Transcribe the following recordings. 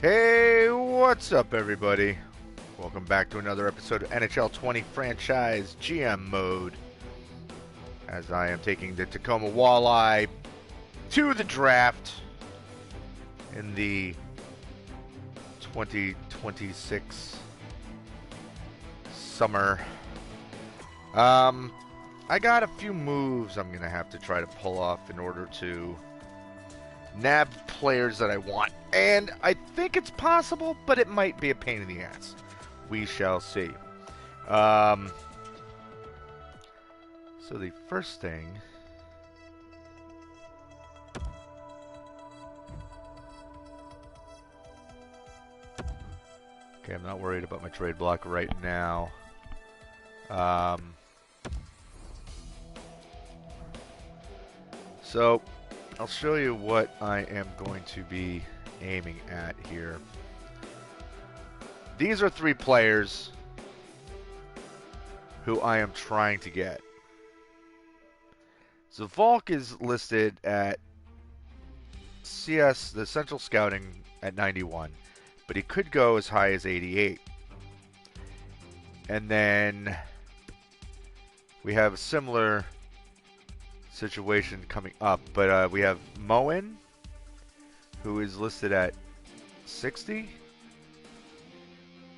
Hey, what's up, everybody? Welcome back to another episode of NHL20 Franchise GM Mode. As I am taking the Tacoma Walleye to the draft in the 2026 summer. I got a few moves I'm going to have to try to pull off in order to nab players that I want. And I think it's possible, but it might be a pain in the ass. We shall see. So the first thing... Okay, I'm not worried about my trade block right now. So, I'll show you what I am going to be aiming at here. These are three players who I am trying to get. So Volk is listed at CS, the Central Scouting, at 91, but he could go as high as 88. And then we have a similar situation coming up, but we have Moen, who is listed at 60,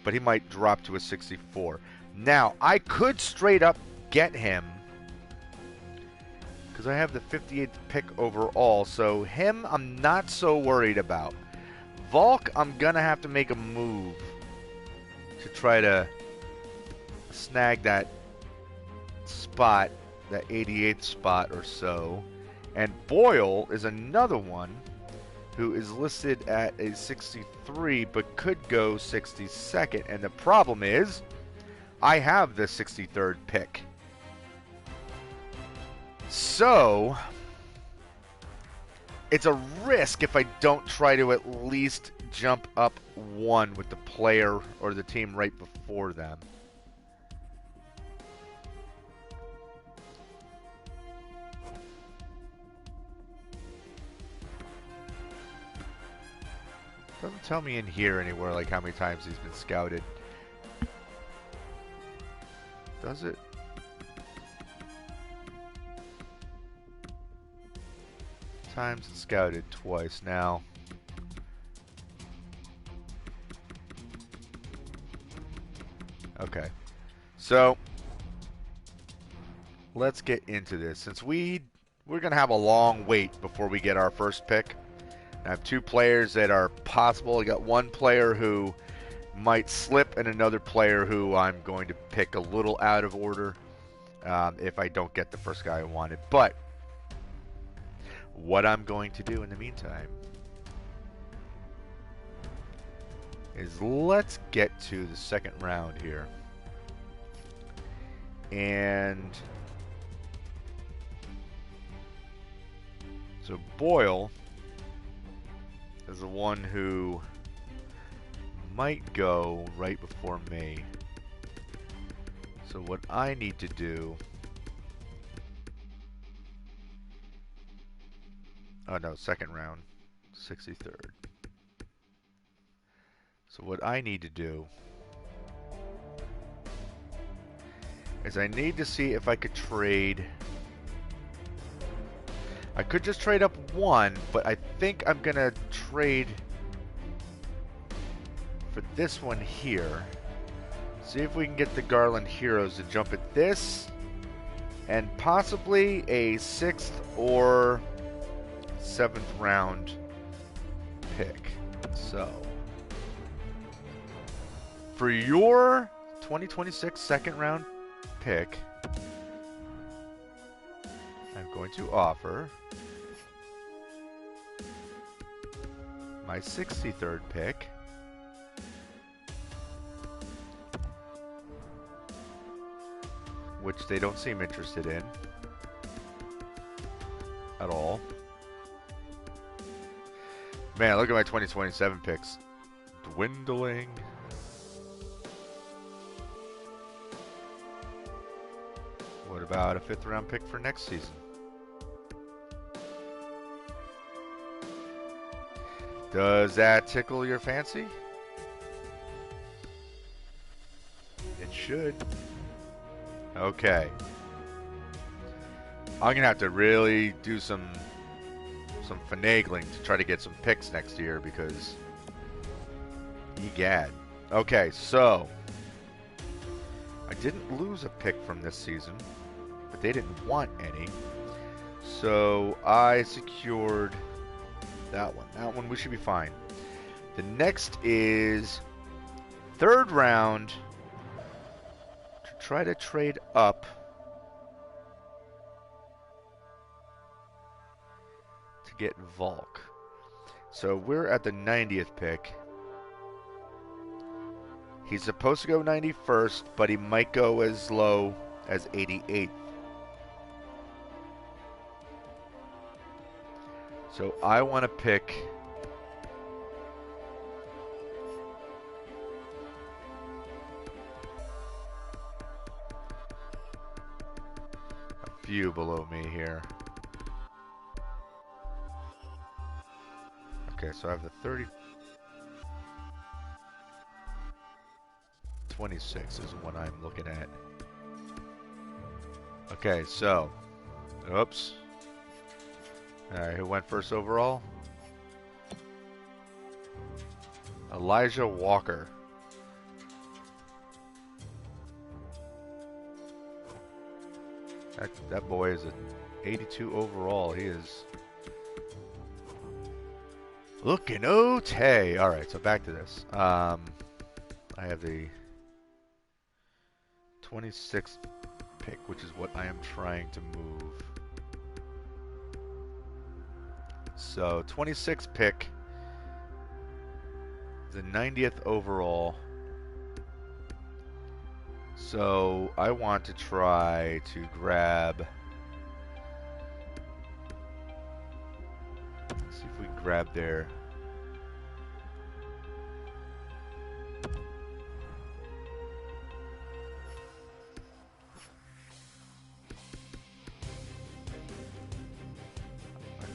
but he might drop to a 64. Now, I could straight up get him because I have the 58th pick overall, so him I'm not so worried about. Volk, I'm going to have to make a move to try to snag that spot, that 88th spot or so. And Boyle is another one who is listed at a 63 but could go 62nd. And the problem is I have the 63rd pick. So it's a risk if I don't try to at least jump up one with the player or the team right before them. Doesn't tell me in here anywhere like how many times he's been scouted. Does it? Times it's scouted twice now. Okay. So let's get into this. Since we're going to have a long wait before we get our first pick. I have two players that are possible. I got one player who might slip and another player who I'm going to pick a little out of order if I don't get the first guy I wanted. But what I'm going to do in the meantime is let's get to the second round here. And so Boyle is the one who might go right before me. So what I need to do... Oh no, second round, 63rd. So what I need to do is I need to see if I could trade... I could just trade up one, but I think I'm going to trade for this one here. See if we can get the Garland Heroes to jump at this and possibly a 6th or 7th round pick. So, for your 2026 second round pick, I'm going to offer my 63rd pick, which they don't seem interested in at all. Man, look at my 2027 picks. Dwindling. What about a 5th round pick for next season? Does that tickle your fancy? It should. Okay. I'm gonna have to really do some finagling to try to get some picks next year because egad. Okay, so I didn't lose a pick from this season, but they didn't want any. So I secured that one. That one we should be fine. The next is third round to try to trade up to get Volk. So we're at the 90th pick. He's supposed to go 91st, but he might go as low as 88th. So I want to pick a few below me here. Okay, so I have the 30. 26 is what I'm looking at. Okay, so, oops. Alright, who went first overall? Elijah Walker. That boy is an 82 overall. He is looking okay. Alright, so back to this. I have the 26th pick, which is what I am trying to move. So 26th pick, the 90th overall. So I want to try to grab. Let's see if we can grab their.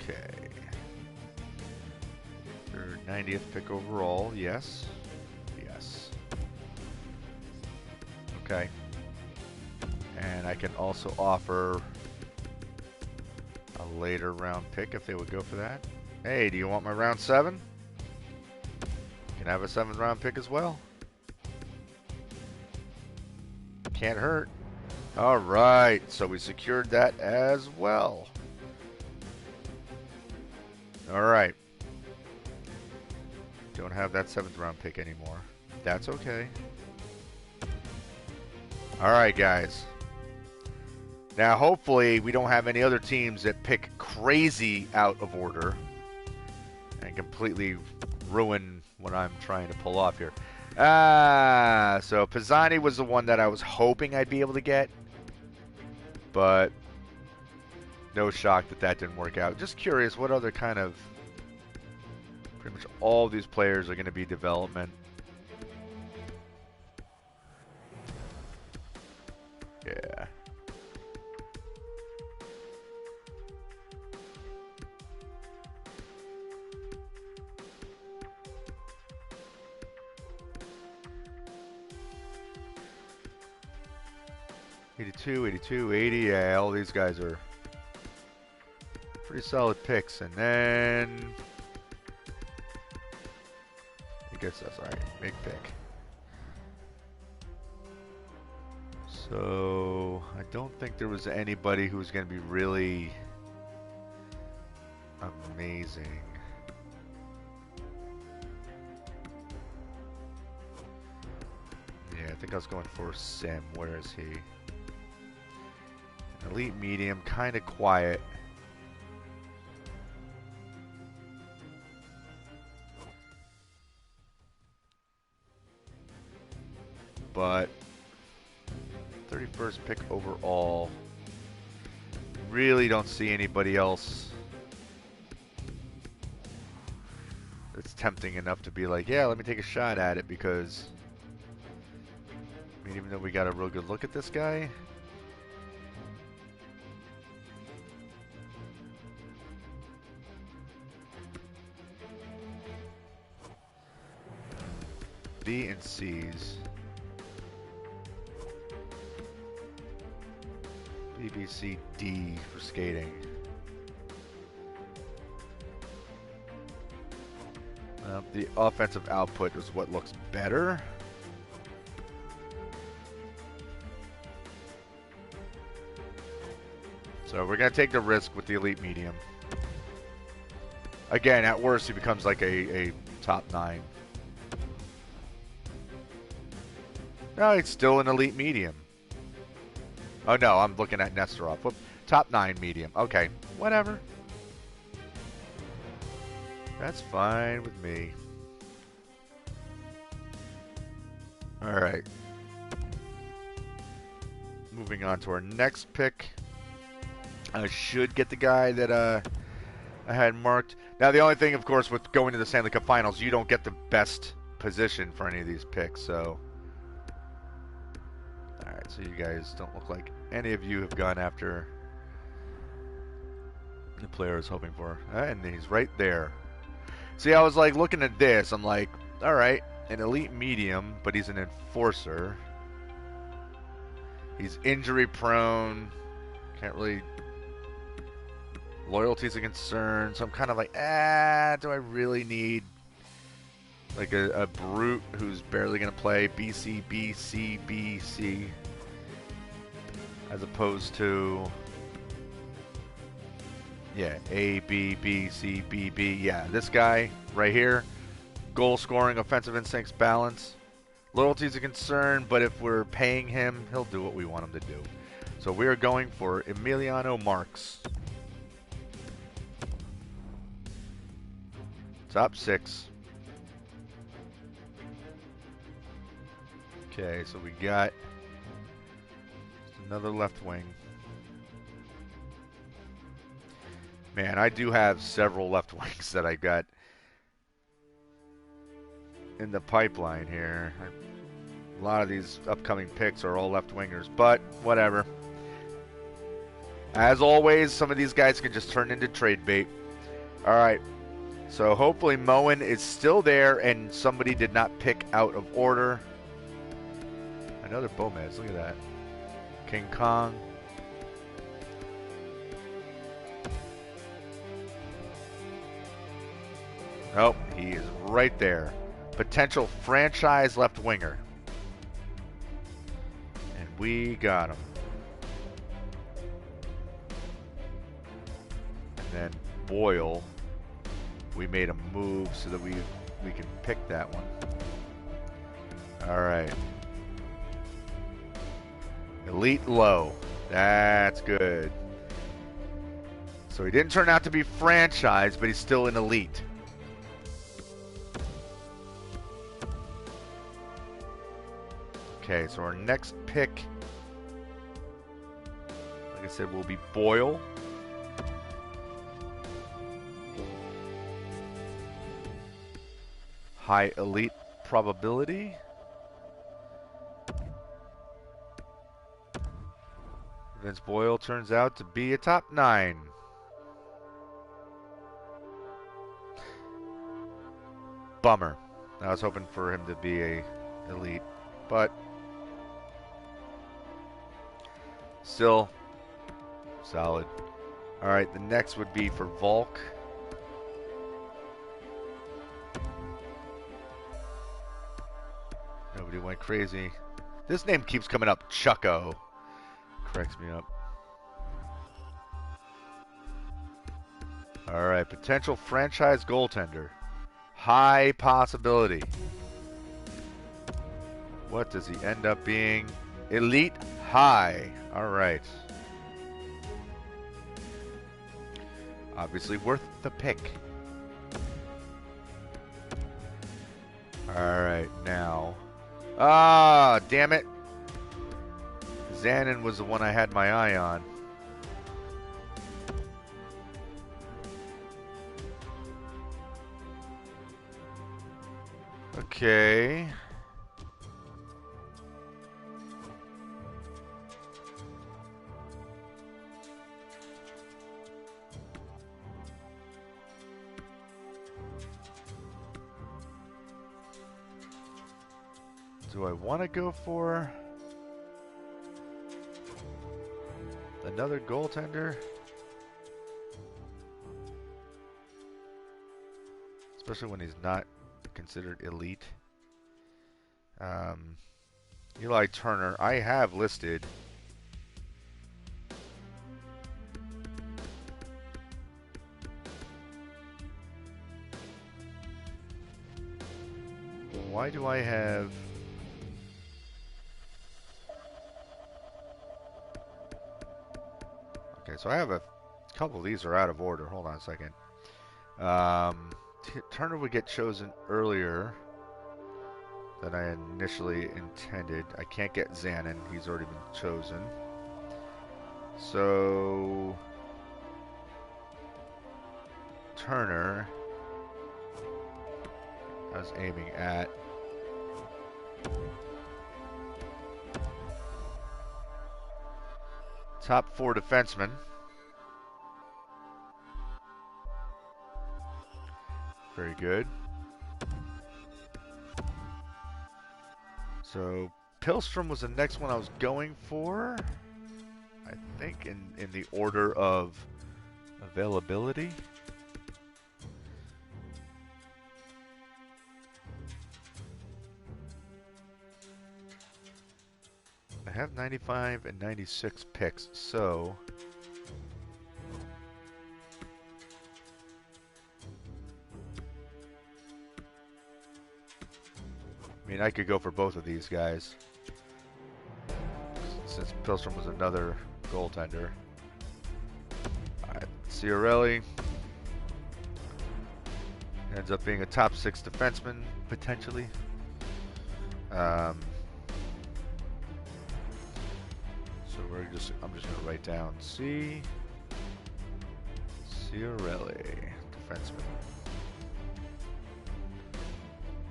Okay. Their 90th pick overall, yes. Yes. Okay. And I can also offer a later round pick if they would go for that. Hey, do you want my round 7? You can have a 7th round pick as well. Can't hurt. Alright, so we secured that as well. Alright. Don't have that 7th round pick anymore. That's okay. Alright, guys. Now, hopefully, we don't have any other teams that pick crazy out of order and completely ruin what I'm trying to pull off here. So Pisani was the one that I was hoping I'd be able to get, but no shock that that didn't work out. Just curious, what other kind of... Pretty much all these players are going to be development. Yeah. '82, '82, '80. Yeah, all these guys are pretty solid picks. And then he gets us. All right, big pick. So I don't think there was anybody who was going to be really amazing. Yeah, I think I was going for Sim. Where is he? Elite medium, kind of quiet. But 31st pick overall. Really don't see anybody else that's tempting enough to be like, yeah, let me take a shot at it, because I mean, even though we got a real good look at this guy, B and C's. B, B, C, D for skating. The offensive output is what looks better. So we're going to take the risk with the elite medium. Again, at worst, he becomes like a top 9. No, it's still an elite medium. Oh no, I'm looking at Nesterov. Whoop. Top 9 medium. Okay, whatever. That's fine with me. Alright. Moving on to our next pick. I should get the guy that I had marked. Now, the only thing, of course, with going to the Stanley Cup Finals, you don't get the best position for any of these picks, so... Alright, so you guys don't look like any of you have gone after the player I was hoping for. And he's right there. See, I was like looking at this. I'm like, alright, an elite medium, but he's an enforcer. He's injury prone. Can't really... Loyalty's a concern. So I'm kind of like, do I really need like a brute who's barely going to play BC, BC, BC, as opposed to, yeah, A, B, B, C, B, B. Yeah, this guy right here, goal scoring, offensive instincts, balance. Loyalty's a concern, but if we're paying him, he'll do what we want him to do. So we're going for Emiliano Marks. Top 6. Okay, so we got another left wing. Man, I do have several left wings that I got in the pipeline here. A lot of these upcoming picks are all left wingers, but whatever. As always, some of these guys can just turn into trade bait. All right. So hopefully Moen is still there and somebody did not pick out of order. Another Bomez, look at that. King Kong. Nope, he is right there. Potential franchise left winger. And we got him. And then Boyle. We made a move so that we can pick that one. All right. Elite low. That's good. So he didn't turn out to be franchise, but he's still an elite. Okay, so our next pick, like I said, will be Boyle. High elite probability. Vince Boyle turns out to be a top 9. Bummer. I was hoping for him to be a elite, but still solid. All right, the next would be for Volk. Nobody went crazy. This name keeps coming up. Chucko. Cracks me up. All right, potential franchise goaltender. High possibility. What does he end up being? Elite high. All right. Obviously worth the pick. All right, now. Ah, damn it. Zanin was the one I had my eye on. Okay. Do I want to go for another goaltender? Especially when he's not considered elite. Eli Turner, I have listed. Why do I have... Okay, so I have a couple of these are out of order. Hold on a second. Turner would get chosen earlier than I initially intended. I can't get Zanin. He's already been chosen. So... Turner... I was aiming at... top 4 defensemen. Very good. So Pilstrom was the next one I was going for. I think in the order of availability. I have 95 and 96 picks, so I mean, I could go for both of these guys since Pilstrom was another goaltender. Ciarelli ends up being a top 6 defenseman potentially. So I'm just gonna write down Ciarelli, defenseman.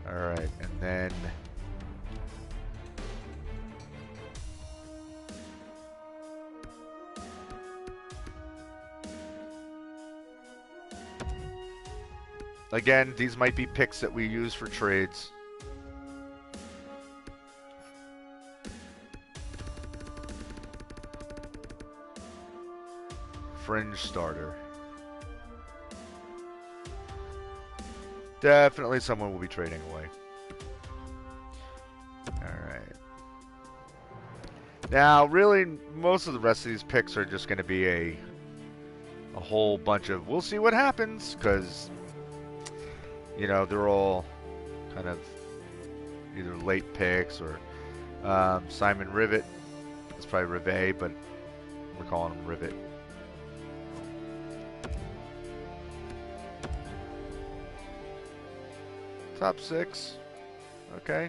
All right, and then again, these might be picks that we use for trades. Fringe starter. Definitely someone we'll be trading away. Alright. Now, really, most of the rest of these picks are just going to be a whole bunch of, we'll see what happens, because, you know, they're all kind of either late picks or Simon Rivet. It's probably Rivet, but we're calling him Rivet. Top 6. Okay.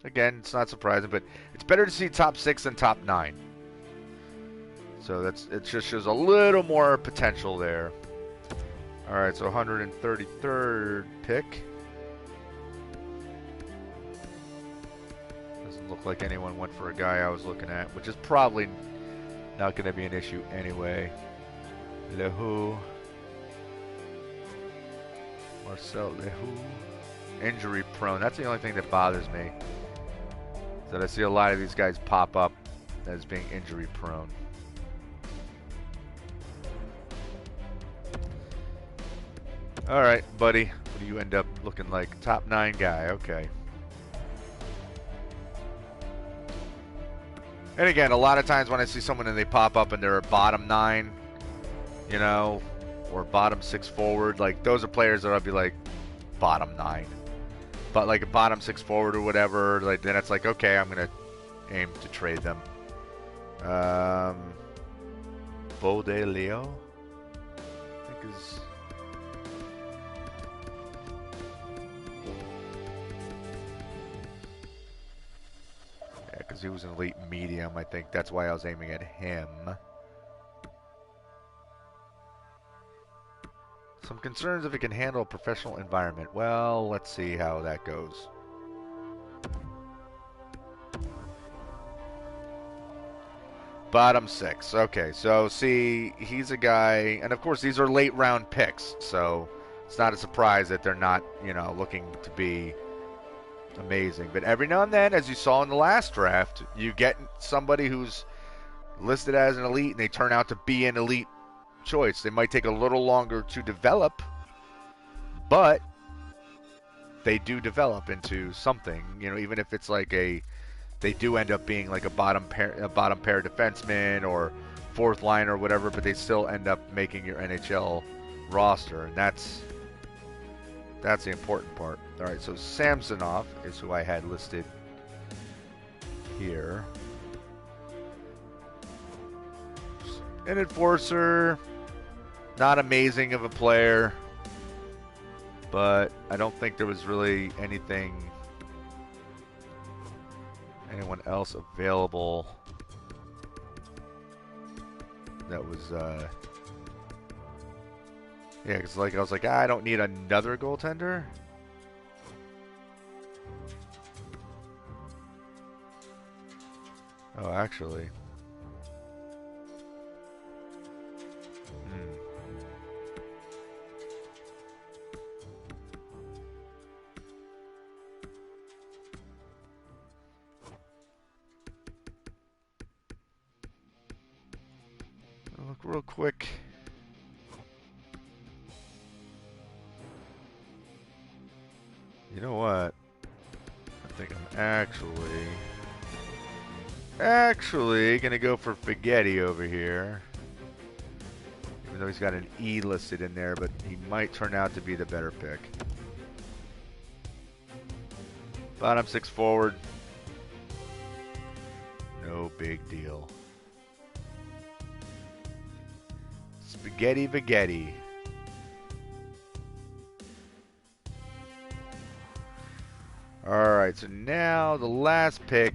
Again, it's not surprising, but it's better to see top 6 than top 9. So it just shows a little more potential there. All right, so 133rd pick. Doesn't look like anyone went for a guy I was looking at, which is probably not going to be an issue anyway. Lehoux. Marcel Lehoux. Injury prone. That's the only thing that bothers me. Is that I see a lot of these guys pop up as being injury prone. Alright, buddy. What do you end up looking like? Top 9 guy. Okay. And again, a lot of times when I see someone and they pop up and they're a bottom 9, you know, or bottom 6 forward, like those are players that I'll be like bottom 9. But like a bottom 6 forward or whatever, like then it's like, okay, I'm gonna aim to trade them. Bode Leo, I think is. Yeah, because he was an elite medium. I think that's why I was aiming at him. Some concerns if he can handle a professional environment. Well, let's see how that goes. Bottom 6. Okay, so see, he's a guy, and of course these are late round picks, so it's not a surprise that they're not, you know, looking to be amazing. But every now and then, as you saw in the last draft, you get somebody who's listed as an elite and they turn out to be an elite choice. They might take a little longer to develop, but they do develop into something, you know, even if it's like they do end up being like a bottom pair defenseman or fourth line or whatever, but they still end up making your NHL roster, and that's the important part. All right, so Samsonov is who I had listed here. An enforcer, not amazing of a player, but I don't think there was really anyone else available that was yeah, because like I was like, I don't need another goaltender. Oh, actually. Look real quick. You know what? I think I'm actually gonna go for Spaghetti over here. Even though he's got an E listed in there, but he might turn out to be the better pick. Bottom six forward. No big deal. Spaghetti. Alright, so now the last pick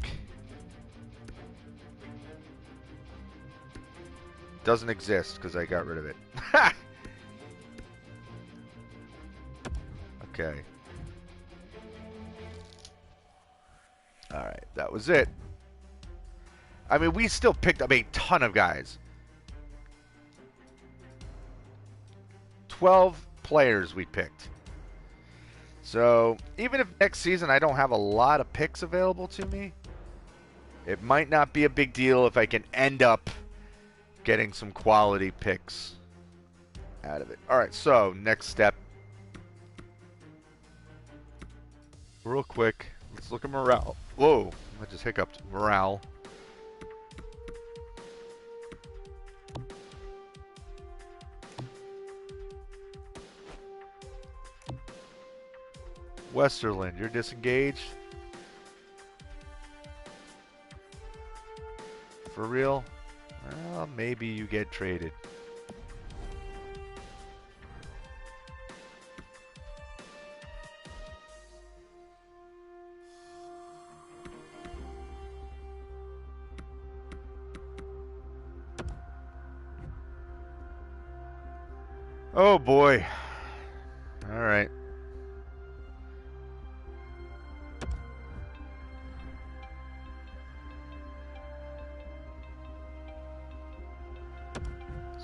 doesn't exist because I got rid of it. Okay. Alright, that was it. I mean, we still picked up a ton of guys. 12 players we picked. So, even if next season I don't have a lot of picks available to me, it might not be a big deal if I can end up getting some quality picks out of it. Alright, so, next step. Real quick, let's look at morale. Whoa, I just hiccuped. Morale. Westerland, you're disengaged? For real? Well, maybe you get traded. Oh boy. All right.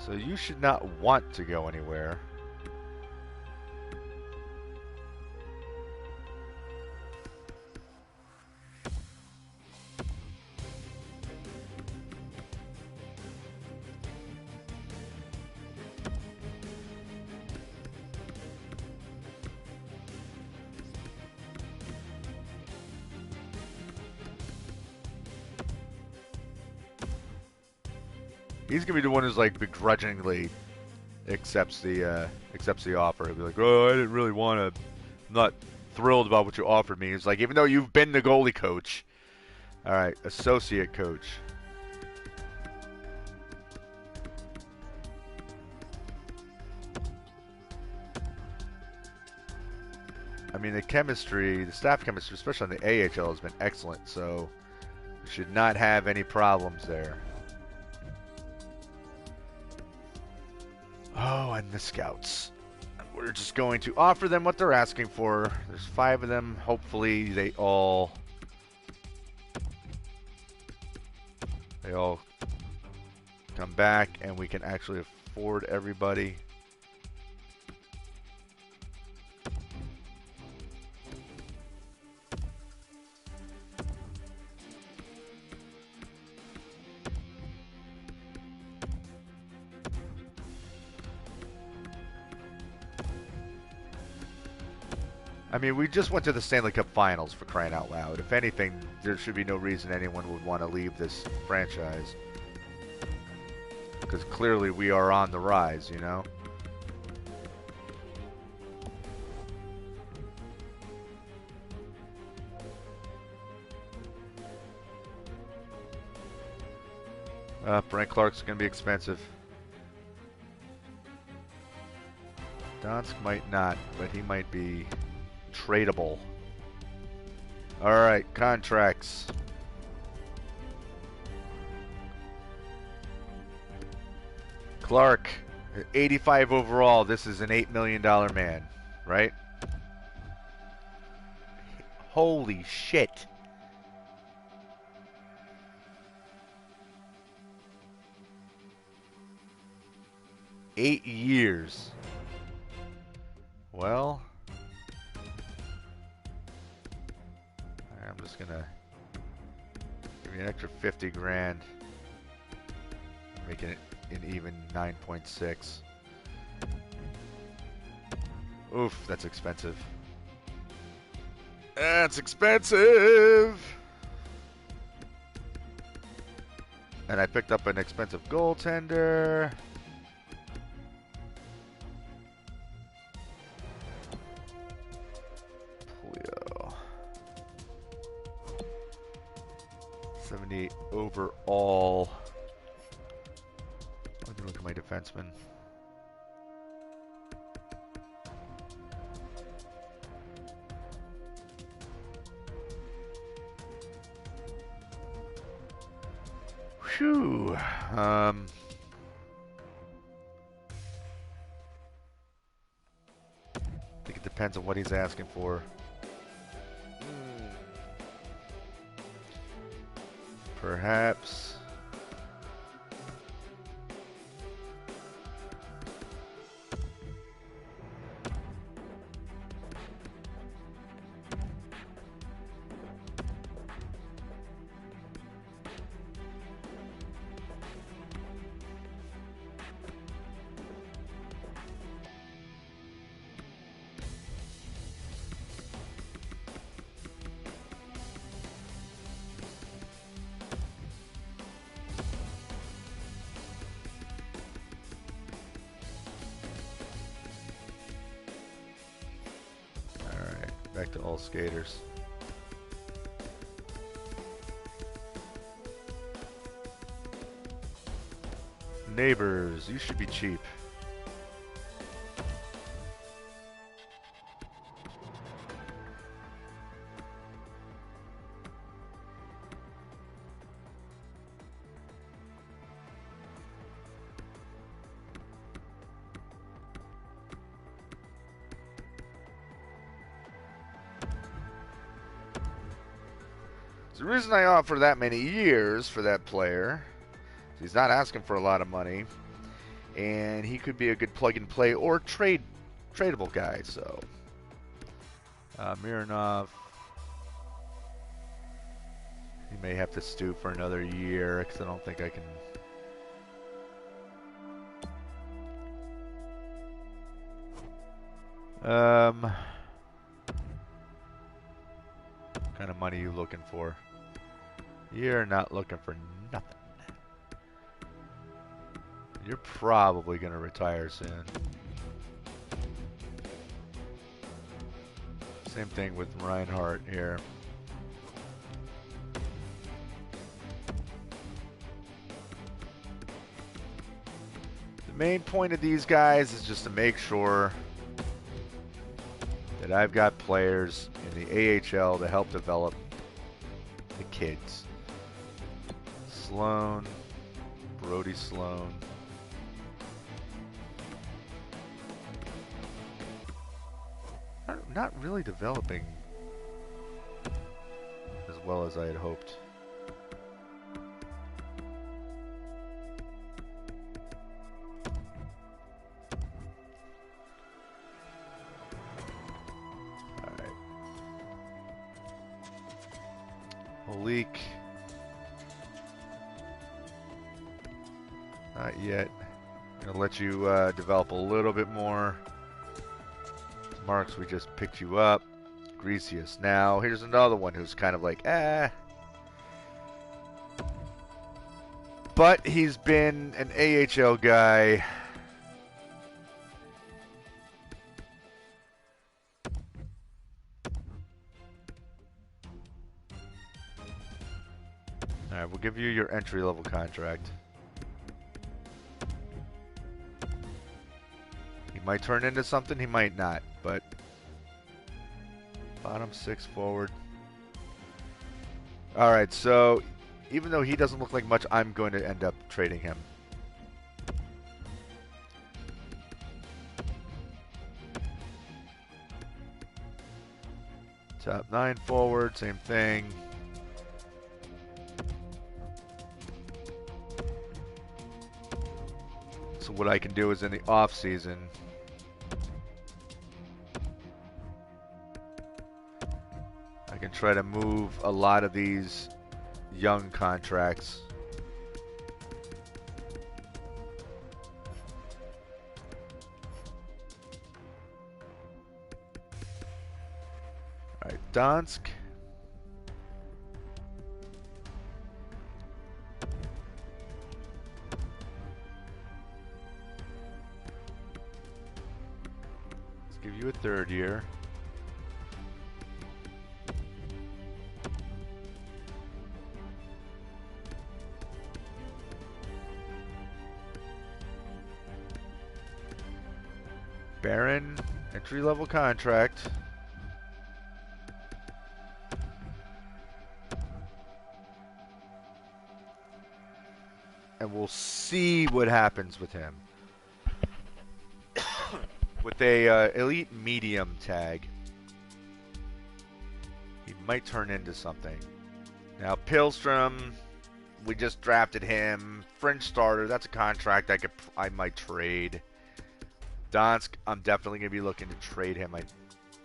So you should not want to go anywhere. He's gonna be the one who's like begrudgingly accepts the offer. He'll be like, "Oh, I didn't really want to. I'm not thrilled about what you offered me." He's like, "Even though you've been the goalie coach." All right, associate coach. I mean, the staff chemistry, especially on the AHL, has been excellent. So you should not have any problems there. Oh, and the scouts. We're just going to offer them what they're asking for. There's 5 of them. Hopefully they all come back and we can actually afford everybody. I mean, we just went to the Stanley Cup Finals, for crying out loud. If anything, there should be no reason anyone would want to leave this franchise. Because clearly we are on the rise, you know? Frank Clark's going to be expensive. Donsk might not, but he might be tradable. Alright, contracts. Clark, 85 overall. This is an $8 million man, right? Holy shit. $8 years. Well, I'm just gonna give you an extra 50 grand, making it an even 9.6. Oof, that's expensive. That's expensive. And I picked up an expensive goaltender. Polio. 78 overall. Let me look at my defenseman. Whew. I think it depends on what he's asking for. Perhaps. Back to all skaters. Neighbors, you should be cheap. The reason I offer that many years for that player, he's not asking for a lot of money, and he could be a good plug-and-play or tradable guy. So, Mironov, he may have to stew for another year because I don't think I can. What kind of money are you looking for? You're not looking for nothing. You're probably going to retire soon. Same thing with Reinhardt here. The main point of these guys is just to make sure that I've got players in the AHL to help develop the kids. Sloan, Brody Sloan. Not really developing as well as I had hoped. Leak. Not yet. I'm gonna let you develop a little bit more. Marks, we just picked you up. Greasius. Now, here's another one who's kind of like, eh. But he's been an AHL guy. Alright, we'll give you your entry-level contract. He might turn into something, he might not, but bottom 6 forward. Alright, so even though he doesn't look like much, I'm going to end up trading him. Top 9 forward, same thing. So what I can do is in the off season, I can try to move a lot of these young contracts. All right, Donsk. Let's give you a 3rd year. Baron, entry-level contract. And we'll see what happens with him. With a elite medium tag, he might turn into something. Now Pilstrom, we just drafted him. Fringe starter, that's a contract I might trade. Donsk, I'm definitely going to be looking to trade him, I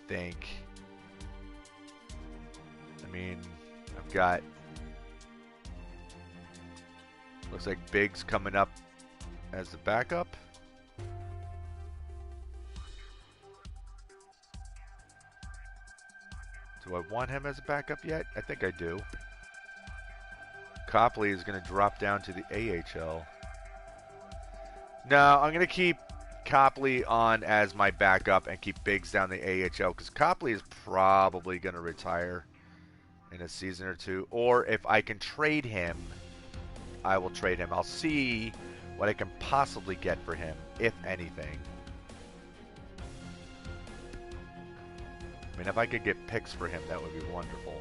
think. I mean, I've got... Looks like Biggs coming up as the backup. Do I want him as a backup yet? I think I do. Copley is going to drop down to the AHL. No, I'm going to keep Copley on as my backup and keep Biggs down the AHL because Copley is probably going to retire in a season or two. Or if I can trade him, I will trade him. I'll see what I can possibly get for him, if anything. I mean, if I could get picks for him, that would be wonderful.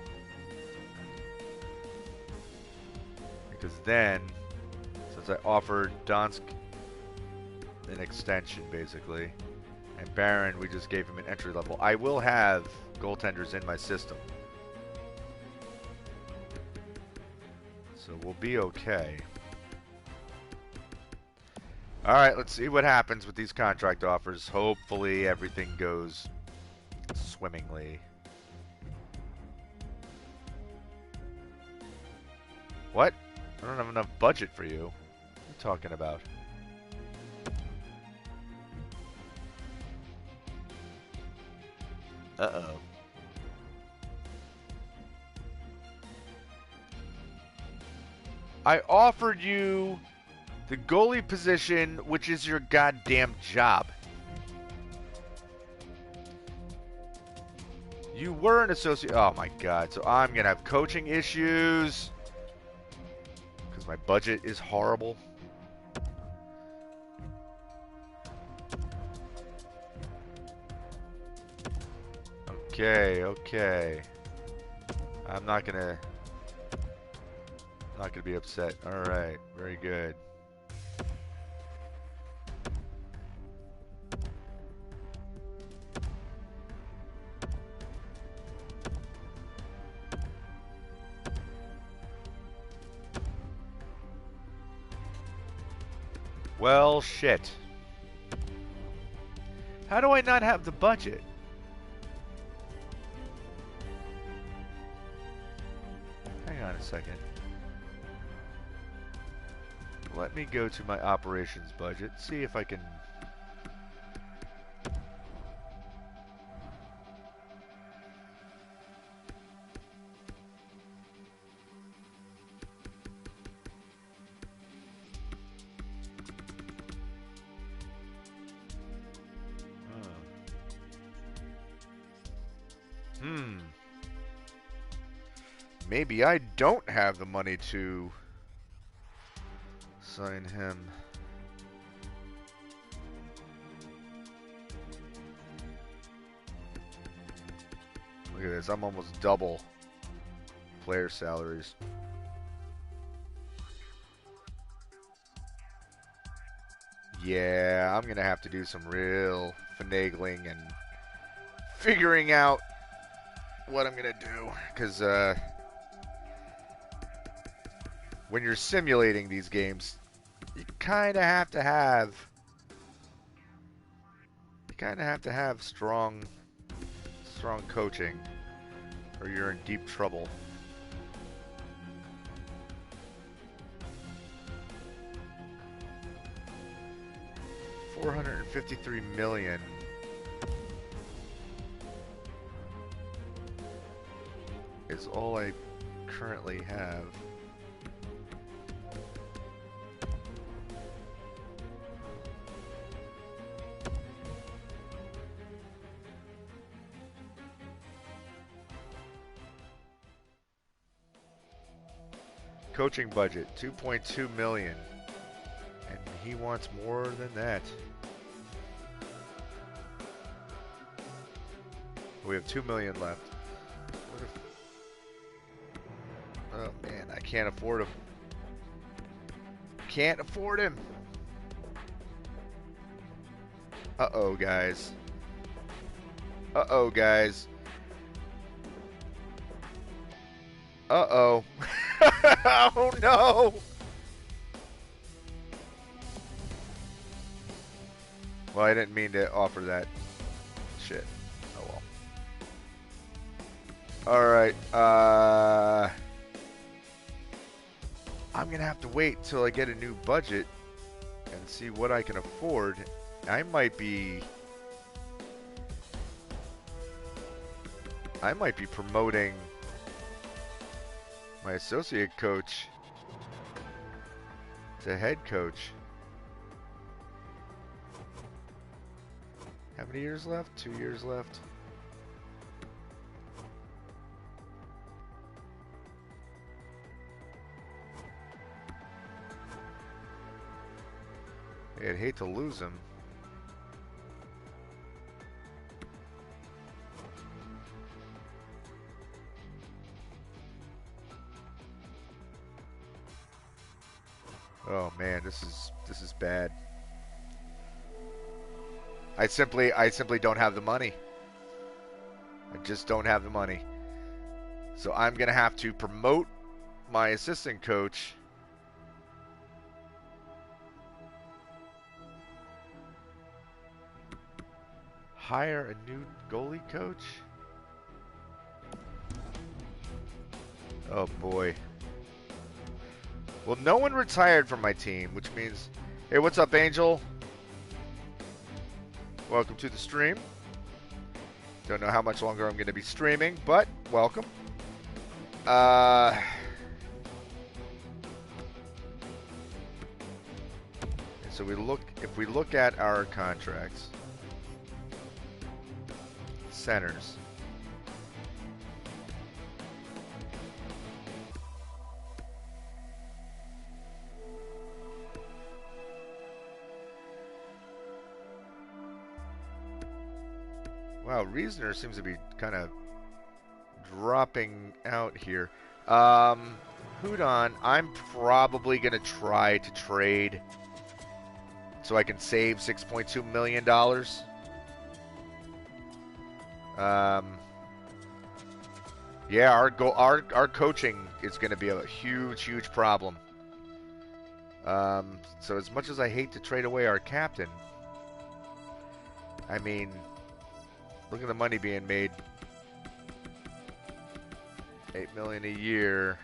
Because then, since I offered Donsk an extension, basically, and Baron, we just gave him an entry level, I will have goaltenders in my system. So we'll be okay. Alright, let's see what happens with these contract offers. Hopefully everything goes swimmingly. What? I don't have enough budget for you. What are you talking about? Uh-oh. I offered you the goalie position, which is your goddamn job. You were an associate. Oh my god. So I'm going to have coaching issues because my budget is horrible. Okay, okay. I'm not going to be upset. All right, very good. Well, shit. How do I not have the budget? Hang on a second. Let me go to my operations budget, see if I can... maybe I don't have the money to sign him. Look at this, I'm almost double player salaries. Yeah, I'm gonna have to do some real finagling and figuring out what I'm gonna do, because when you're simulating these games, you kind of have to have strong coaching, or you're in deep trouble. $453 million. Is all I currently have. Coaching budget, $2.2 million. And he wants more than that. We have $2 million left. What if... Oh man, I can't afford him. Can't afford him. Uh-oh, guys. Uh-oh, guys. Uh-oh. Oh no! Well, I didn't mean to offer that shit. Oh well. Alright, I'm gonna have to wait till I get a new budget and see what I can afford. I might be promoting my associate coach to head coach. How many years left? 2 years left. I'd hate to lose him. Oh man, this is bad. I simply don't have the money. I just don't have the money. So I'm gonna have to promote my assistant coach. Hire a new goalie coach? Oh boy. Well, no one retired from my team, which means... Hey, what's up, Angel? Welcome to the stream. Don't know how much longer I'm going to be streaming, but welcome. And so if we look at our contracts, centers. Wow, Reasoner seems to be kind of dropping out here. Hudon, I'm probably going to try to trade so I can save $6.2 million. Yeah, our coaching is going to be a huge problem. So as much as I hate to trade away our captain, I mean, look at the money being made. $8 million a year.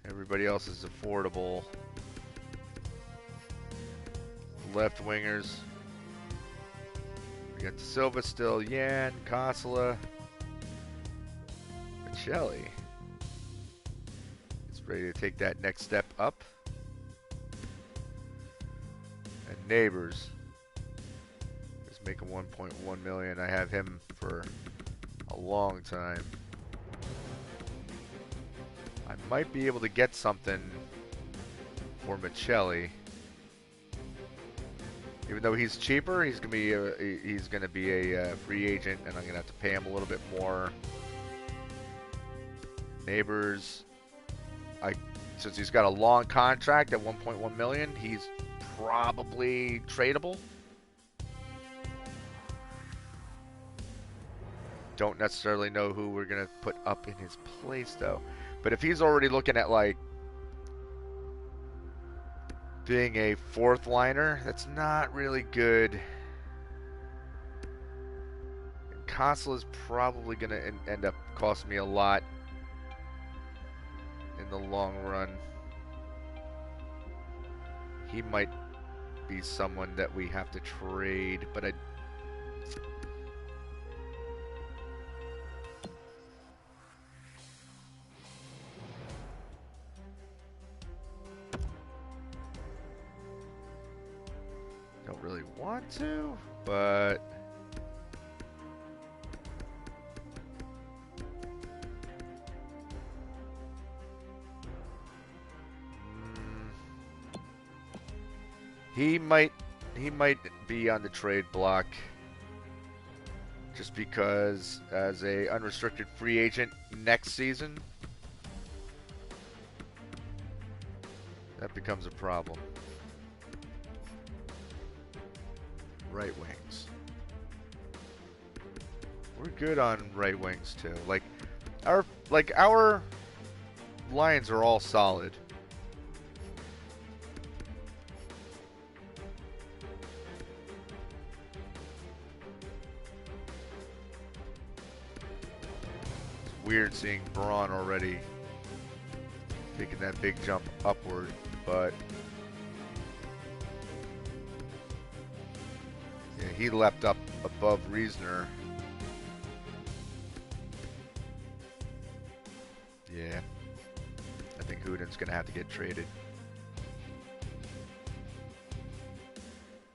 Everybody else is affordable. Left wingers. We got Silva still, Yan, Kosala, Michelli. It's ready to take that next step up. And Neighbors is making $1.1 million. I have him for a long time. I might be able to get something for Michelli. Even though he's cheaper, he's gonna be a free agent, and I'm gonna have to pay him a little bit more. Neighbors, since he's got a long contract at 1.1 million, he's probably tradable. Don't necessarily know who we're gonna put up in his place though. But if he's already looking at like being a fourth liner, that's not really good. Kossla's probably going to end up costing me a lot in the long run. He might be someone that we have to trade, but I don't really want to, but he might be on the trade block just because as a unrestricted free agent next season, that becomes a problem. Right wings. We're good on right wings too. Like our lines are all solid. It's weird seeing Braun already taking that big jump upward, but yeah, he leapt up above Riesner. Yeah, I think Hooden's gonna have to get traded.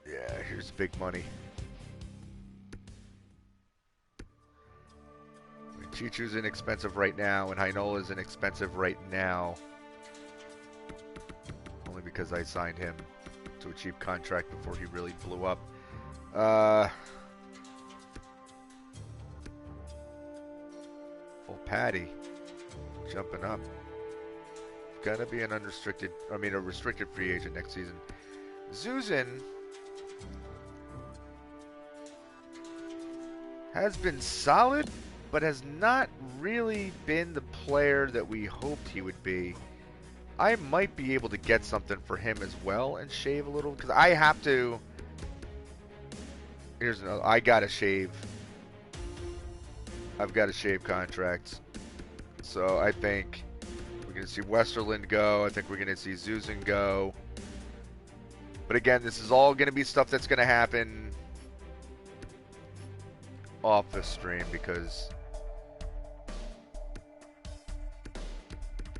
Yeah, here's big money. I mean, Chichu's inexpensive right now, and Heinola's inexpensive right now. Only because I signed him to a cheap contract before he really blew up. Full Patty jumping up. Gonna be a restricted free agent next season. Zuzin has been solid, but has not really been the player that we hoped he would be. I might be able to get something for him as well and shave a little, because I have to. Here's another. I gotta shave. I've got to shave contracts. So I think we're going to see Westerland go. I think we're going to see Zuzin go. But again, this is all going to be stuff that's going to happen off the stream, because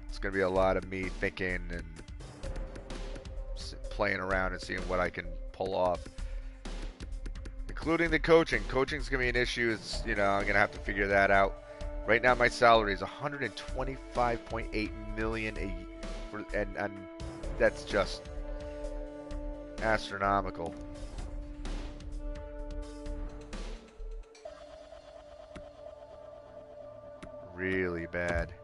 it's going to be a lot of me thinking and playing around and seeing what I can pull off. Including the coaching. Coaching's going to be an issue. It's, I'm going to have to figure that out. Right now, my salary is $125.8 million a year, and that's just astronomical. Really bad.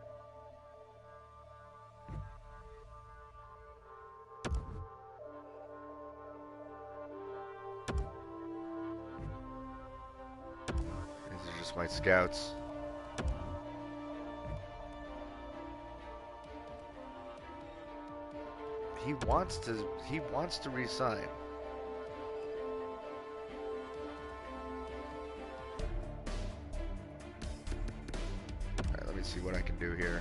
These are just my scouts. He wants to resign. All right, let me see what I can do here.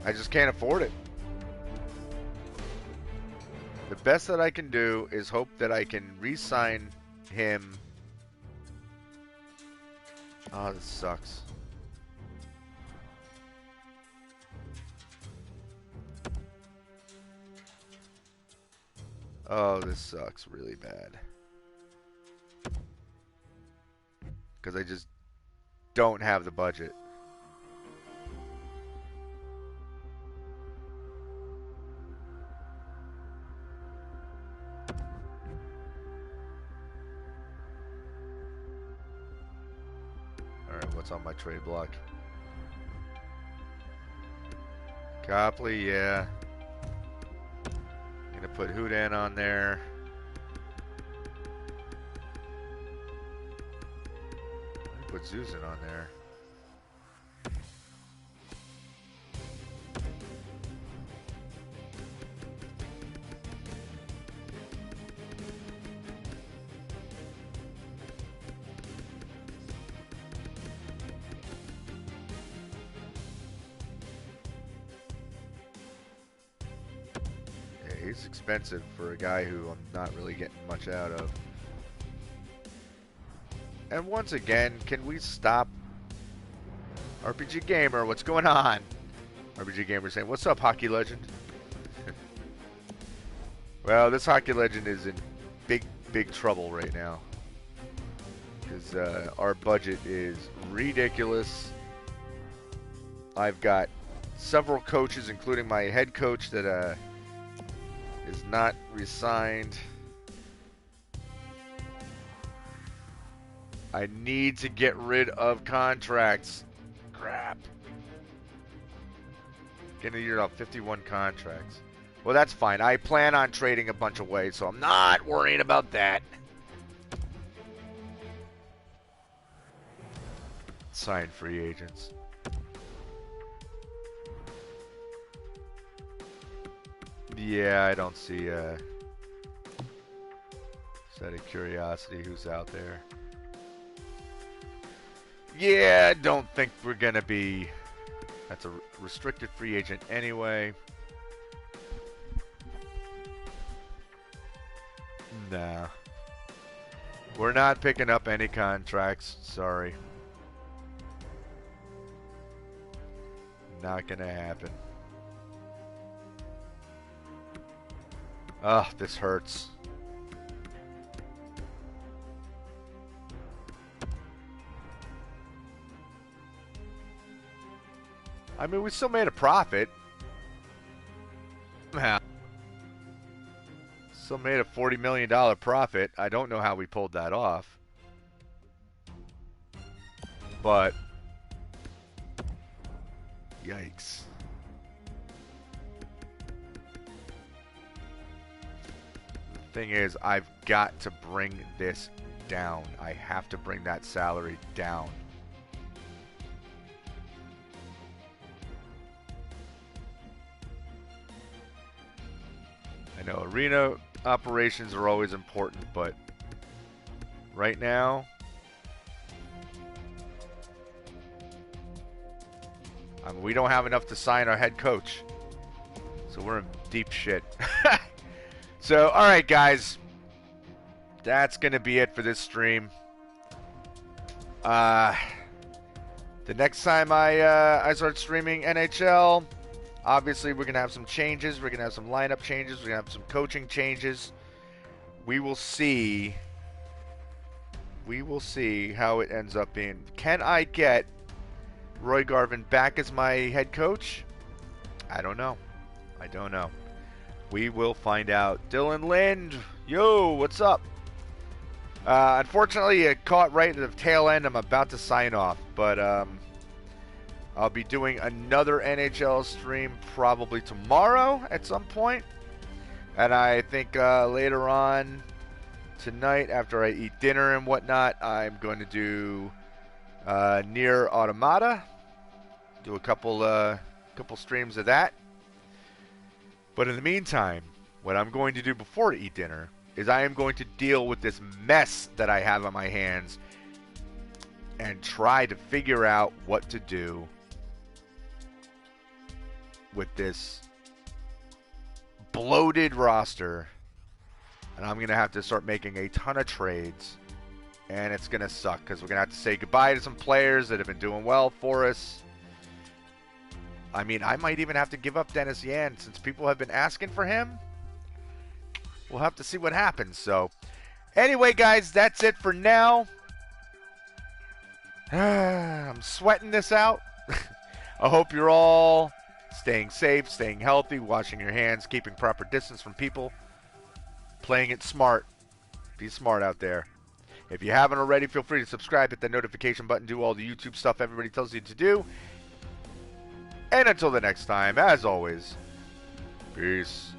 I just can't afford it. The best that I can do is hope that I can re-sign him Oh, this sucks. Oh, this sucks really bad. Because I just don't have the budget. Alright, what's on my trade block? Copley, yeah. Gonna put Houdan on there. Put Zuzan on there. Yeah, he's expensive for a guy who I'm not really getting much out of. And once again, can we stop? RPG Gamer, what's going on? RPG Gamer saying, what's up, Hockey Legend? Well, this Hockey Legend is in big trouble right now. Because our budget is ridiculous. I've got several coaches, including my head coach, that is not re-signed. I need to get rid of contracts. Crap. Getting a year off 51 contracts. Well, that's fine. I plan on trading a bunch away, so I'm not worrying about that. Sign free agents. Yeah, I don't see just out of curiosity who's out there. Yeah, I don't think we're gonna be. That's a restricted free agent anyway. Nah. We're not picking up any contracts. Sorry. Not gonna happen. Ugh, this hurts. I mean, we still made a profit. Yeah. Still made a $40 million profit. I don't know how we pulled that off. But, yikes. The thing is, I've got to bring this down. I have to bring that salary down. I know arena operations are always important, but right now, I mean, we don't have enough to sign our head coach. So we're in deep shit. So, alright guys. That's going to be it for this stream. The next time I start streaming NHL, obviously we're going to have some changes. We're going to have some lineup changes. We're going to have some coaching changes. We will see. We will see how it ends up being. Can I get Roy Garvin back as my head coach? I don't know. I don't know. We will find out. Dylan Lind, yo, what's up? Unfortunately, it caught right at the tail end. I'm about to sign off, but I'll be doing another NHL stream probably tomorrow at some point. And I think later on tonight, after I eat dinner and whatnot, I'm going to do Near Automata. Do a couple streams of that. But in the meantime, what I'm going to do before I eat dinner is I am going to deal with this mess that I have on my hands and try to figure out what to do with this bloated roster. And I'm going to have to start making a ton of trades And it's going to suck because we're going to have to say goodbye to some players that have been doing well for us. I mean, I might even have to give up Dennis Yan since people have been asking for him. We'll have to see what happens. So, anyway, guys, that's it for now. I'm sweating this out. I hope you're all staying safe, staying healthy, washing your hands, keeping proper distance from people, playing it smart. Be smart out there. If you haven't already, feel free to subscribe, hit the notification button, do all the YouTube stuff everybody tells you to do. And until the next time, as always, peace.